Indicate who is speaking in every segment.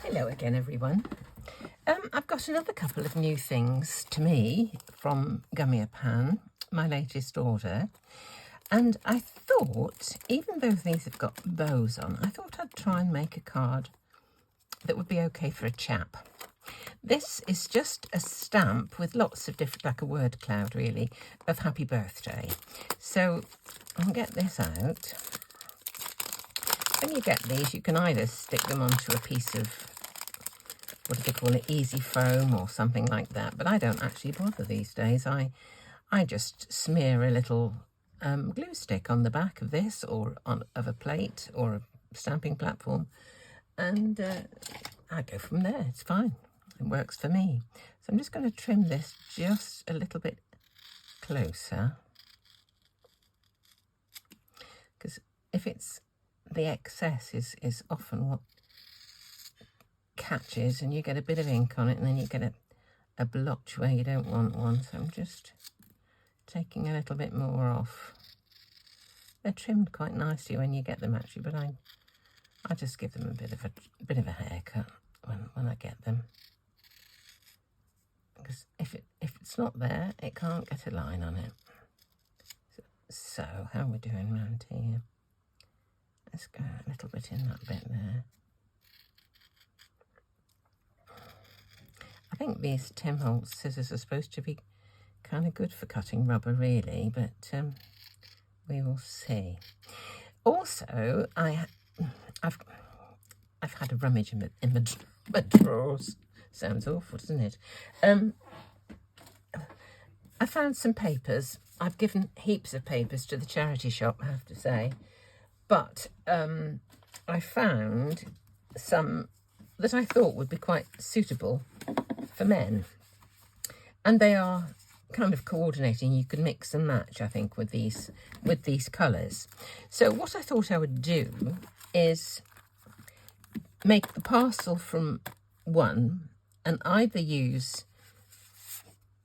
Speaker 1: Hello again, everyone. I've got another couple of new things to me from Gummiapan, my latest order. And I thought, even though these have got bows on, I thought I'd try and make a card that would be okay for a chap. This is just a stamp with lots of different, like a word cloud really, of happy birthday. So I'll get this out. When you get these, you can either stick them onto a piece of, what do they call it, easy foam or something like that. But I don't actually bother these days. I just smear a little glue stick on the back of this or of a plate or a stamping platform. And I go from there. It's fine. It works for me. So I'm just going to trim this just a little bit closer. Because if it's the excess is often what catches, and you get a bit of ink on it and then you get a blotch where you don't want one. So I'm just taking a little bit more off. They're trimmed quite nicely when you get them actually, but I just give them a bit of a haircut when I get them, because if it's not there, it can't get a line on it. So how are we doing around here? Let's go a little bit in that bit there. I think these Tim Holtz scissors are supposed to be kind of good for cutting rubber really, but we will see. Also, I've had a rummage in my drawers. Sounds awful, doesn't it? I found some papers. I've given heaps of papers to the charity shop, I have to say. But I found some that I thought would be quite suitable for men. And they are kind of coordinating. You can mix and match, I think, with these colours. So what I thought I would do is make the parcel from one and either use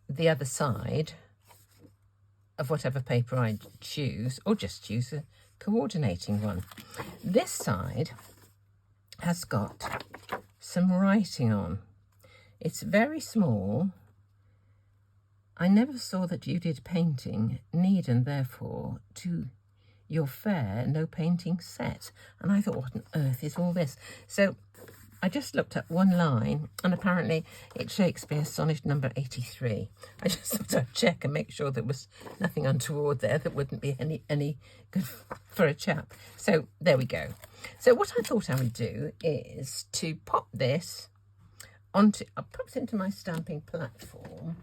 Speaker 1: the other side of whatever paper I choose, or just choose a coordinating one. This side has got some writing on. It's very small. I never saw that you did painting, need and therefore to your fair no painting set. And I thought, what on earth is all this? So I just looked up one line, and apparently it's Shakespeare's sonnet number 83. I just thought I'd check and make sure there was nothing untoward there that wouldn't be any good for a chap. So there we go. So what I thought I would do is to pop this onto, I'll pop it into my stamping platform.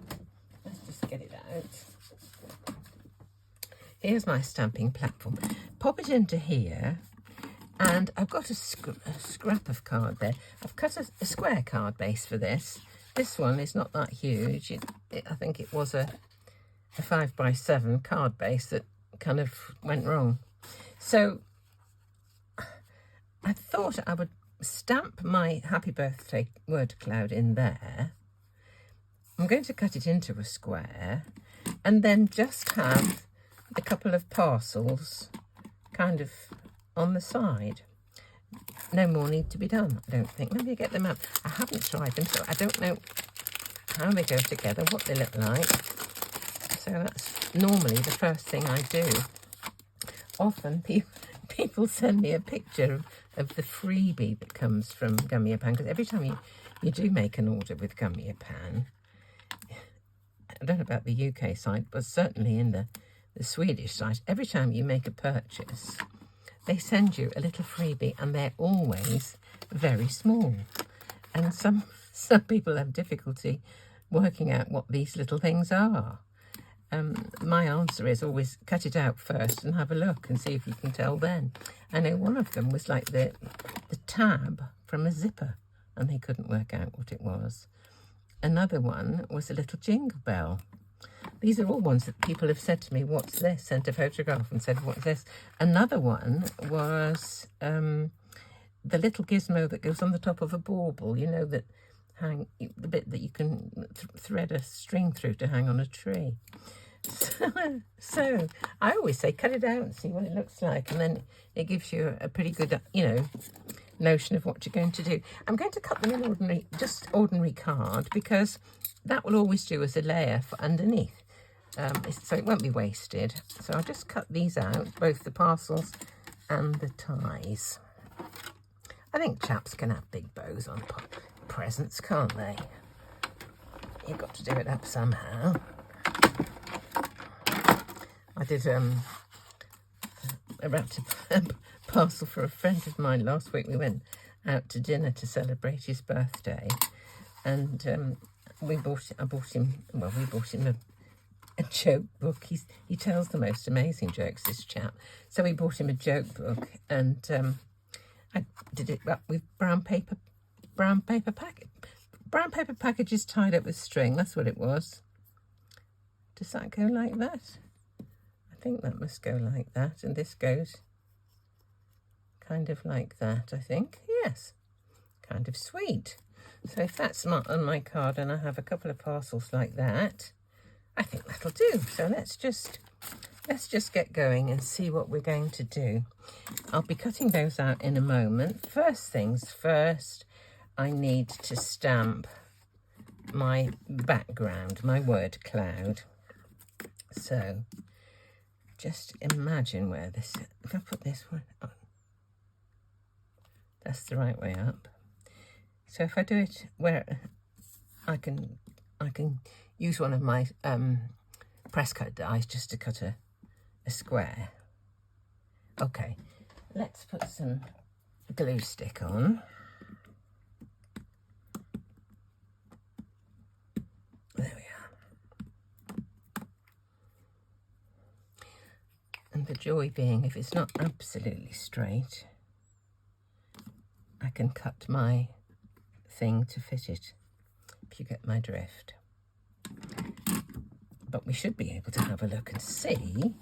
Speaker 1: Let's just get it out. Here's my stamping platform. Pop it into here. And I've got a scrap of card there. I've cut a square card base for this. This one is not that huge. I think it was a 5x7 card base that kind of went wrong. So I thought I would stamp my happy birthday word cloud in there. I'm going to cut it into a square and then just have a couple of parcels kind of on the side. No more need to be done, I don't think. Let me get them out. I haven't tried them, so I don't know how they go together, what they look like. So that's normally the first thing I do. Often people send me a picture of the freebie that comes from Gummiapan, because every time you do make an order with Gummiapan, I don't know about the UK site, but certainly in the Swedish site, every time you make a purchase, they send you a little freebie, and they're always very small. And some people have difficulty working out what these little things are. My answer is always cut it out first and have a look and see if you can tell then. I know one of them was like the tab from a zipper, and they couldn't work out what it was. Another one was a little jingle bell. These are all ones that people have said to me, what's this? Sent a photograph and said, what's this? Another one was the little gizmo that goes on the top of a bauble, you know, that the bit that you can thread a string through to hang on a tree. So I always say cut it out and see what it looks like, and then it gives you a pretty good, you know, notion of what you're going to do. I'm going to cut them in ordinary card, because that will always do as a layer for underneath, so it won't be wasted. So I'll just cut these out, both the parcels and the ties. I think chaps can have big bows on presents, can't they? You've got to do it up somehow. I did I wrapped a parcel for a friend of mine last week. We went out to dinner to celebrate his birthday, and we bought him a joke book. He tells the most amazing jokes, this chap. So we bought him a joke book, and I did it up with brown paper packages tied up with string. That's what it was. Does that go like that? I think that must go like that, and this goes kind of like that, I think. Yes, kind of sweet. So if that's not on my card and I have a couple of parcels like that, I think that'll do. So let's just get going and see what we're going to do. I'll be cutting those out in a moment. First things first, I need to stamp my background, my word cloud. So just imagine where this, if I put this one on, that's the right way up. So if I do it where I can use one of my press cut dies just to cut a square. Okay, let's put some glue stick on. There we are. And the joy being, if it's not absolutely straight, I can cut my thing to fit it, if you get my drift. But we should be able to have a look and see,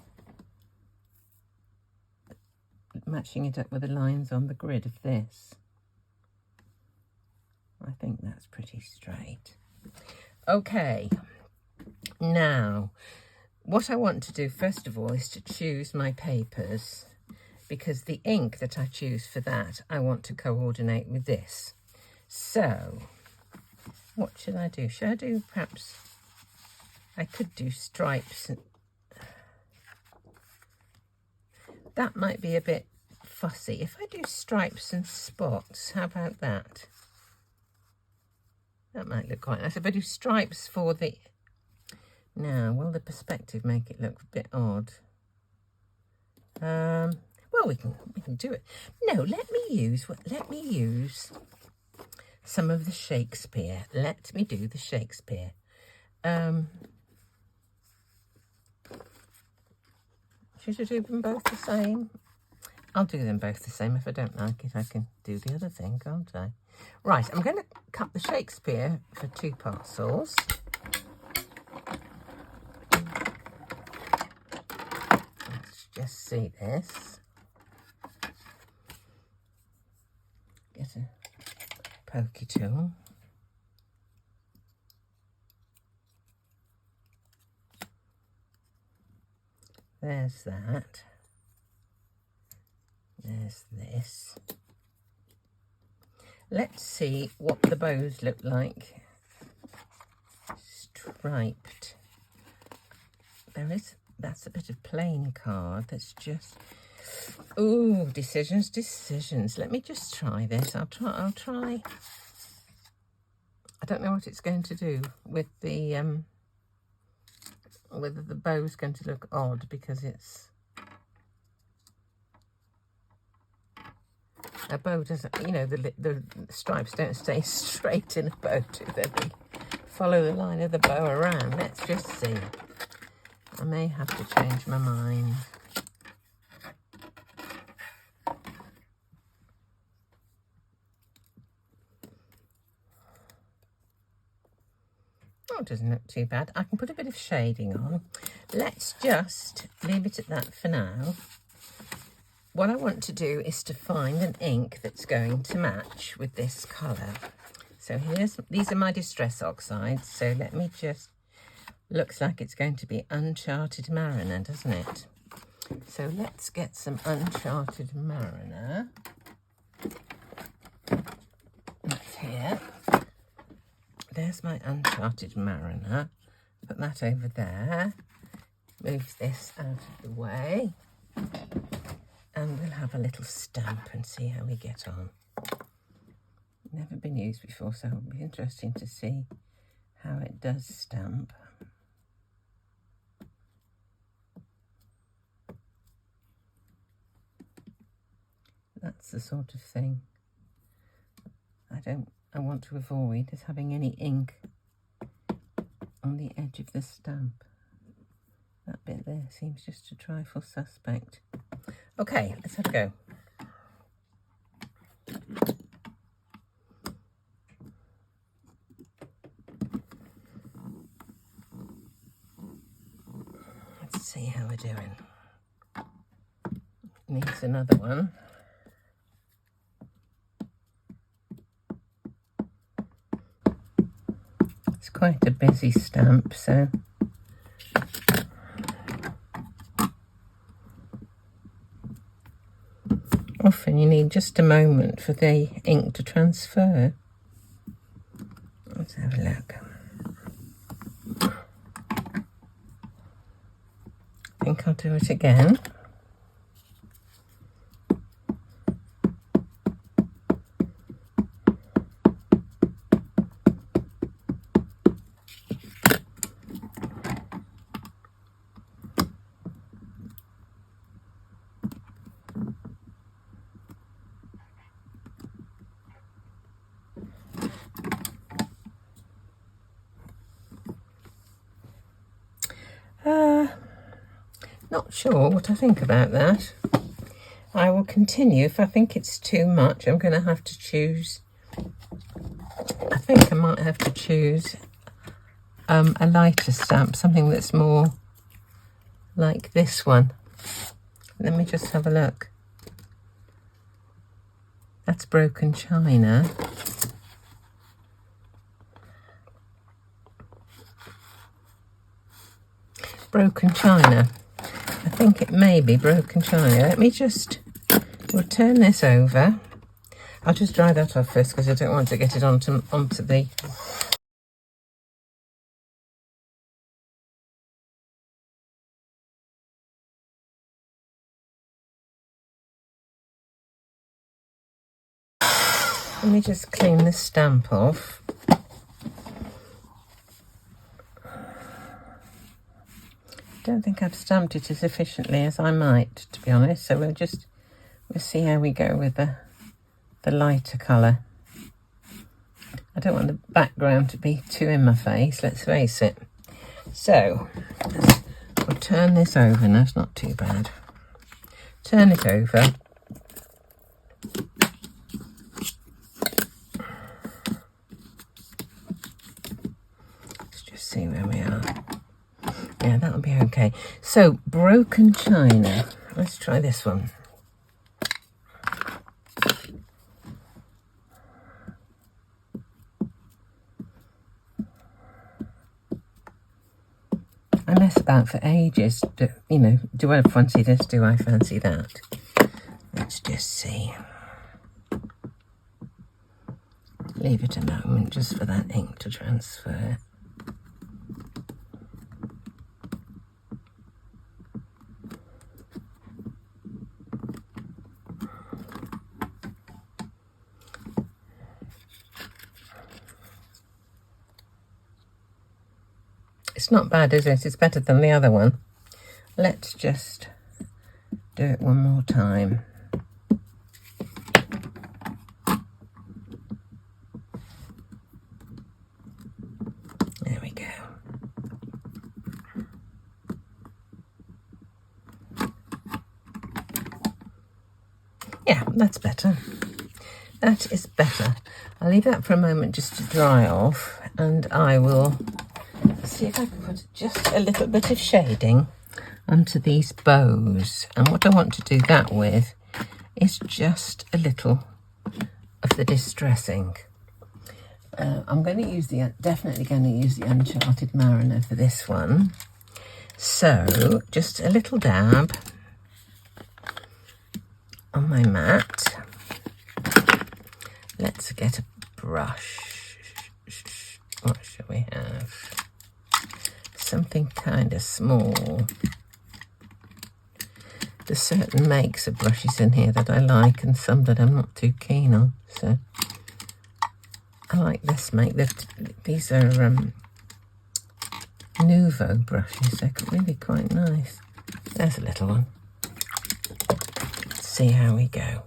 Speaker 1: matching it up with the lines on the grid of this. I think that's pretty straight. Okay, now what I want to do first of all is to choose my papers, because the ink that I choose for that I want to coordinate with this. So what should I do? Should I do, perhaps I could do stripes. That might be a bit fussy. If I do stripes and spots, how about that? That might look quite nice. If I do stripes for the... Now, will the perspective make it look a bit odd? Well, we can do it. No, let me use some of the Shakespeare. Let me do the Shakespeare. Should I do them both the same? I'll do them both the same. If I don't like it, I can do the other thing, can't I? Right, I'm going to cut the Shakespeare for 2 parcels. Let's just see this. Get a pokey tool. There's that. There's this. Let's see what the bows look like. Striped. That's a bit of plain card. That's just, ooh, decisions. Let me just try this. I'll try. I don't know what it's going to do with the, whether the bow's going to look odd, because it's, a bow doesn't, you know, the stripes don't stay straight in a bow, do they? They follow the line of the bow around. Let's just see. I may have to change my mind. Oh, it doesn't look too bad. I can put a bit of shading on. Let's just leave it at that for now. What I want to do is to find an ink that's going to match with this colour. So these are my distress oxides. So let me just, looks like it's going to be Uncharted Mariner, doesn't it? So let's get some Uncharted Mariner. here. There's my Uncharted Mariner. Put that over there. Move this out of the way. And we'll have a little stamp and see how we get on. Never been used before, so it'll be interesting to see how it does stamp. That's the sort of thing I want to avoid, is having any ink on the edge of the stamp. That bit there seems just a trifle suspect. Okay, let's have a go. Let's see how we're doing. Needs another one. It's quite a busy stamp, so often you need just a moment for the ink to transfer. Let's have a look. I think I'll do it again. Not sure what I think about that. I will continue. If I think it's too much, I'm going to have to choose. I think I might have to choose a lighter stamp, something that's more like this one. Let me just have a look. That's Brojen China. Brojen China. I think it may be Brojen China. Let me just, we'll turn this over. I'll just dry that off first because I don't want to get it onto the... Let me just clean the stamp off. I don't think I've stamped it as efficiently as I might, to be honest, so we'll see how we go with the lighter colour. I don't want the background to be too in my face, let's face it. So we'll turn this over. No, it's not too bad. Turn it over. Let's just see where we are. Yeah, that'll be okay. So, Brojen China. Let's try this one. I mess about for ages. You know, do I fancy this? Do I fancy that? Let's just see. Leave it a moment just for that ink to transfer. It's not bad, is it? It's better than the other one. Let's just do it one more time. There we go. Yeah, that's better. That is better. I'll leave that for a moment just to dry off, and I will see if I can put just a little bit of shading onto these bows. And what I want to do that with is just a little of the distressing. I'm going to use definitely going to use the Uncharted Mariner for this one. So just a little dab on my mat. Let's get a brush. What shall we have? Something kind of small. There's certain makes of brushes in here that I like and some that I'm not too keen on. So I like this make. These are Nouveau brushes. They're really quite nice. There's a little one. Let's see how we go.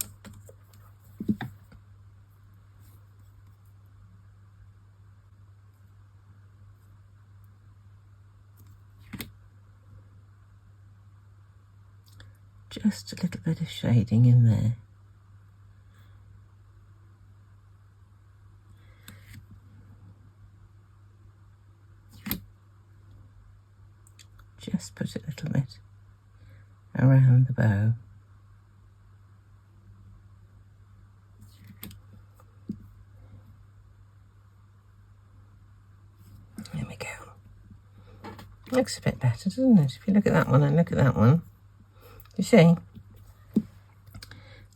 Speaker 1: Just a little bit of shading in there. Just put a little bit around the bow. There we go. Looks a bit better, doesn't it? If you look at that one and look at that one. You see?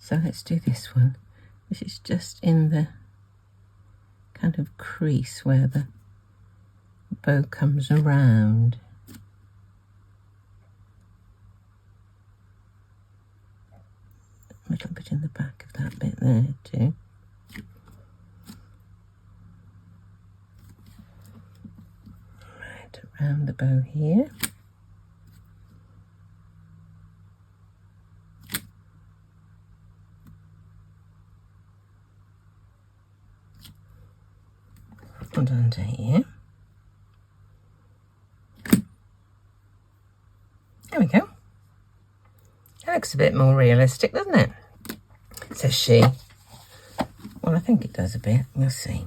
Speaker 1: So let's do this one. This is just in the kind of crease where the bow comes around. A little bit in the back of that bit there too. Right, around the bow here. And under here. There we go. That looks a bit more realistic, doesn't it? Says she. Well, I think it does a bit. We'll see.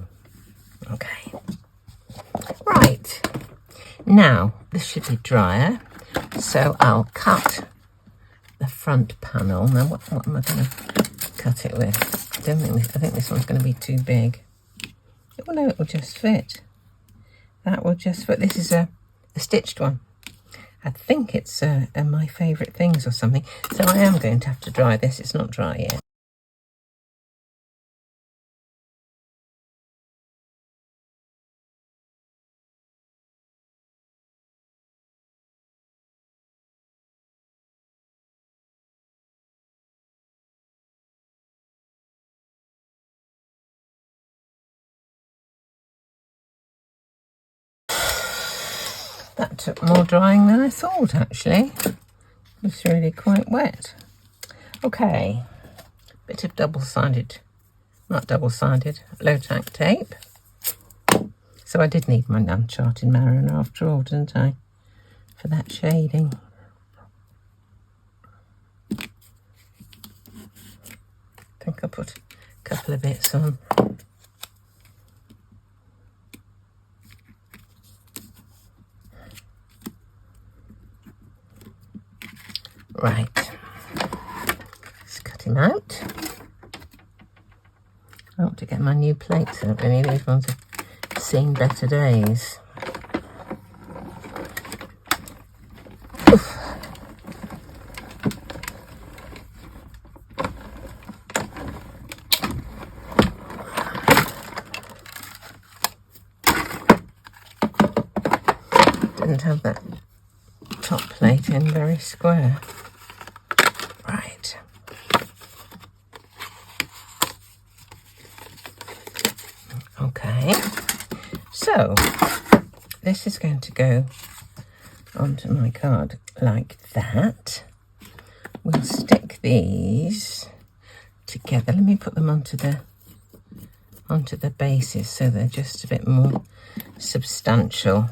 Speaker 1: Okay. Right. Now, this should be drier. So I'll cut the front panel. Now, what am I going to cut it with? I think this one's going to be too big. Oh no, it will just fit. That will just fit. This is a stitched one. I think it's my favourite things or something. So I am going to have to dry this. It's not dry yet. That took more drying than I thought, actually. It's really quite wet. Okay, bit of low tack tape. So I did need my Uncharted Mariner after all, didn't I? For that shading. I think I put a couple of bits on. Right, let's cut him out. I want to get my new plates out, really. These ones have seen better days. Oof. Didn't have that top plate in very square. Right. Okay. So this is going to go onto my card like that. We'll stick these together. Let me put them onto the bases so they're just a bit more substantial.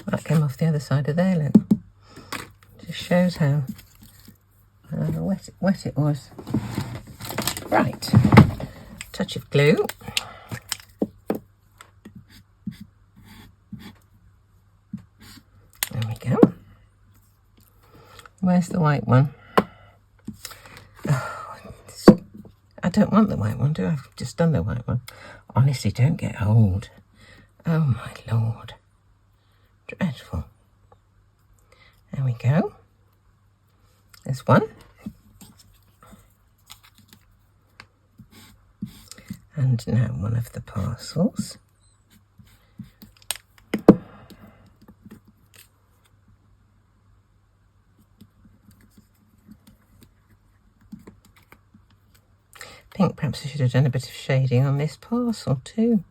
Speaker 1: That came off the other side of there, look. Just shows how wet it was. Right, touch of glue. There we go. Where's the white one? Oh, I don't want the white one, do I? I've just done the white one. Honestly, don't get old. Oh my Lord. Dreadful. There we go. There's one. And now one of the parcels. I think perhaps I should have done a bit of shading on this parcel too.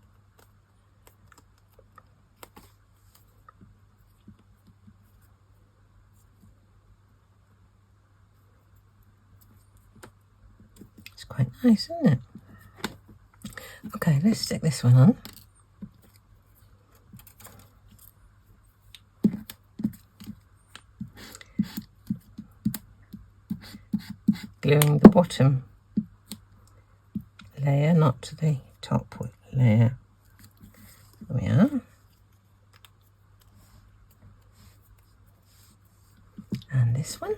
Speaker 1: It's quite nice, isn't it? Okay, let's stick this one on. Gluing the bottom layer, not the top layer. There we are. And this one.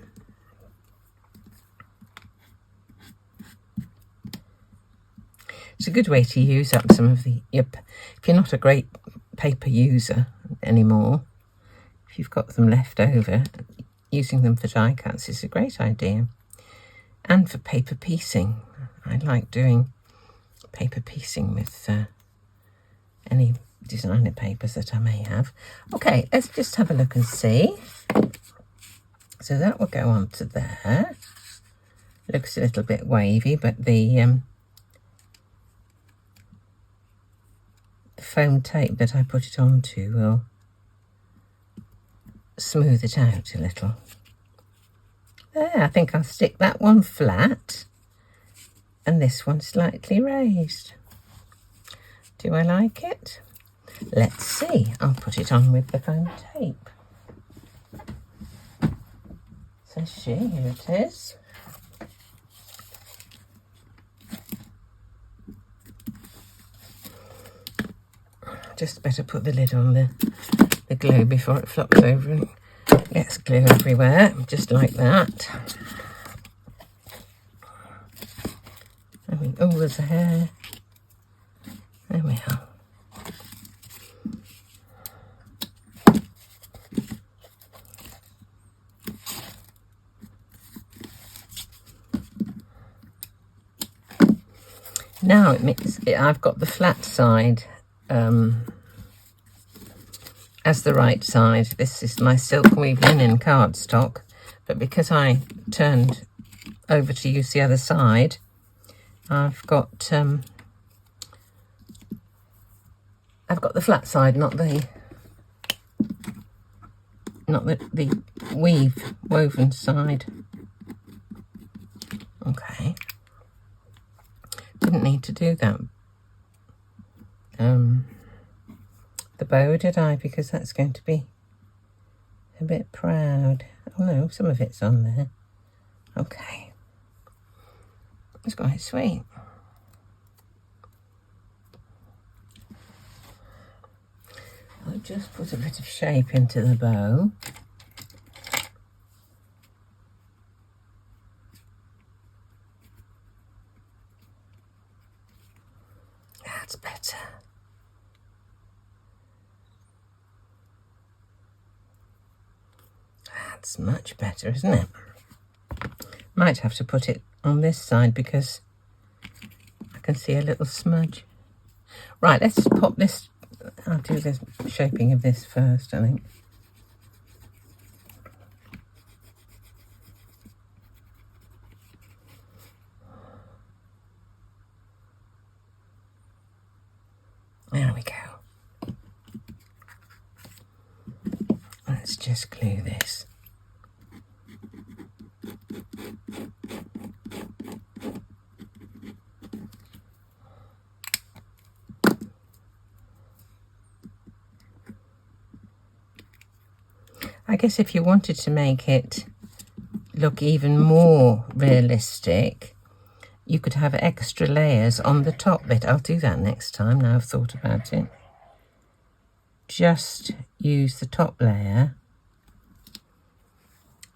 Speaker 1: It's a good way to use up some of the, if you're not a great paper user anymore, if you've got them left over, using them for die cuts is a great idea. And for paper piecing. I like doing paper piecing with any designer papers that I may have. Okay, let's just have a look and see. So that will go on to there. Looks a little bit wavy, but the foam tape that I put it onto will smooth it out a little. There, I think I'll stick that one flat and this one slightly raised. Do I like it? Let's see. I'll put it on with the foam tape. So here it is. Just better put the lid on the glue before it flops over and gets glue everywhere, just like that. Oh, there's a hair. There we are. Now I've got the flat side as the right side. This is my silk weave linen cardstock, but because I turned over to use the other side, I've got the flat side, not the woven side. Okay, didn't need to do that. The bow, did I? Because that's going to be a bit proud. Oh no, some of it's on there. Okay. It's quite sweet. I'll just put a bit of shape into the bow. That's better. That's much better, isn't it? Might have to put it on this side because I can see a little smudge. Right, let's pop this. I'll do the shaping of this first, I think. There we go. Let's just glue this. I guess if you wanted to make it look even more realistic, you could have extra layers on the top bit. I'll do that next time, now I've thought about it. Just use the top layer,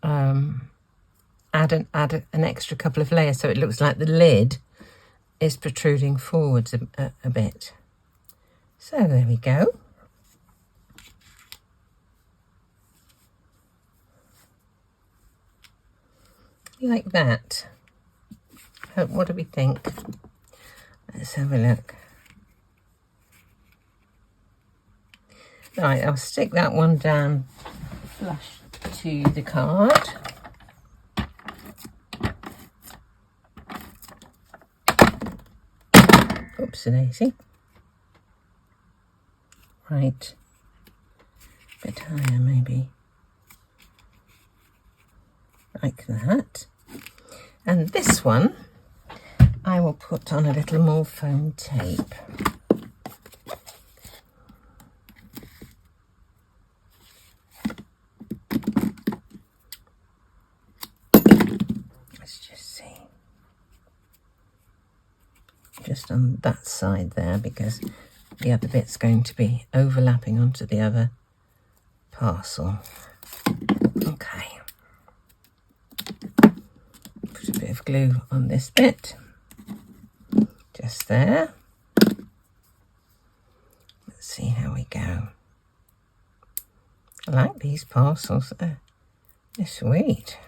Speaker 1: add an extra couple of layers so it looks like the lid is protruding forwards a bit. So there we go. Like that. What do we think? Let's have a look. Right, I'll stick that one down flush to the card. Oopsie-daisy. Right. A bit higher maybe. Like that. And this one I will put on a little more foam tape. Let's just see. Just on that side there, because the other bit's going to be overlapping onto the other parcel. Okay. Put a bit of glue on this bit. Just there. Let's see how we go. I like these parcels. They're sweet.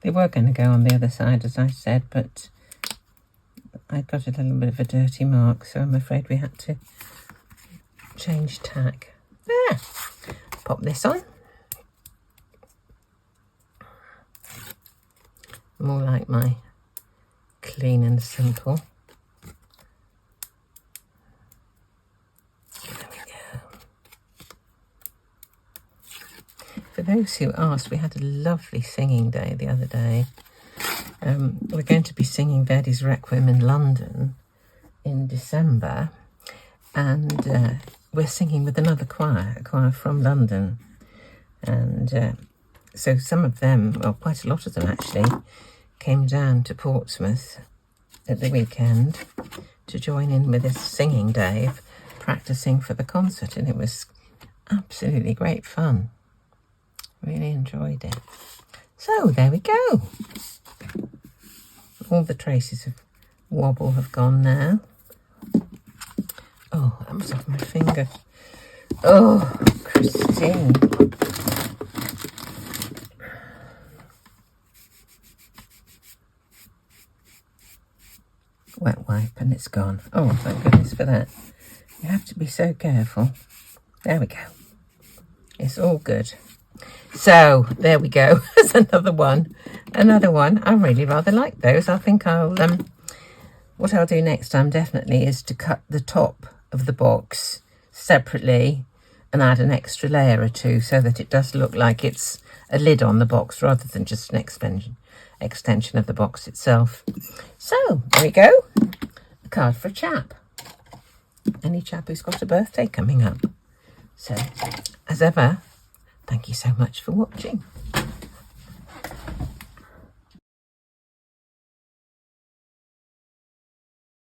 Speaker 1: They were going to go on the other side, as I said, but I got a little bit of a dirty mark, so I'm afraid we had to change tack. There. Pop this on. More like my clean and simple. There we go. For those who asked, we had a lovely singing day the other day. We're going to be singing Verdi's Requiem in London in December, and we're singing with another choir, a choir from London. And so some of them, well, quite a lot of them actually, came down to Portsmouth at the weekend to join in with this singing day of practicing for the concert, and it was absolutely great fun. Really enjoyed it. So there we go. All the traces of wobble have gone now. Oh, that was off my finger. Oh, Christine. Wet wipe and it's gone. Oh, thank goodness for that. You have to be so careful. There we go. It's all good. So there we go. There's another one. Another one. I really rather like those. I think I'll what I'll do next time definitely is to cut the top of the box separately and add an extra layer or two so that it does look like it's a lid on the box rather than just an extension of the box itself. So there we go. A card for a chap. Any chap who's got a birthday coming up. So as ever, thank you so much for watching.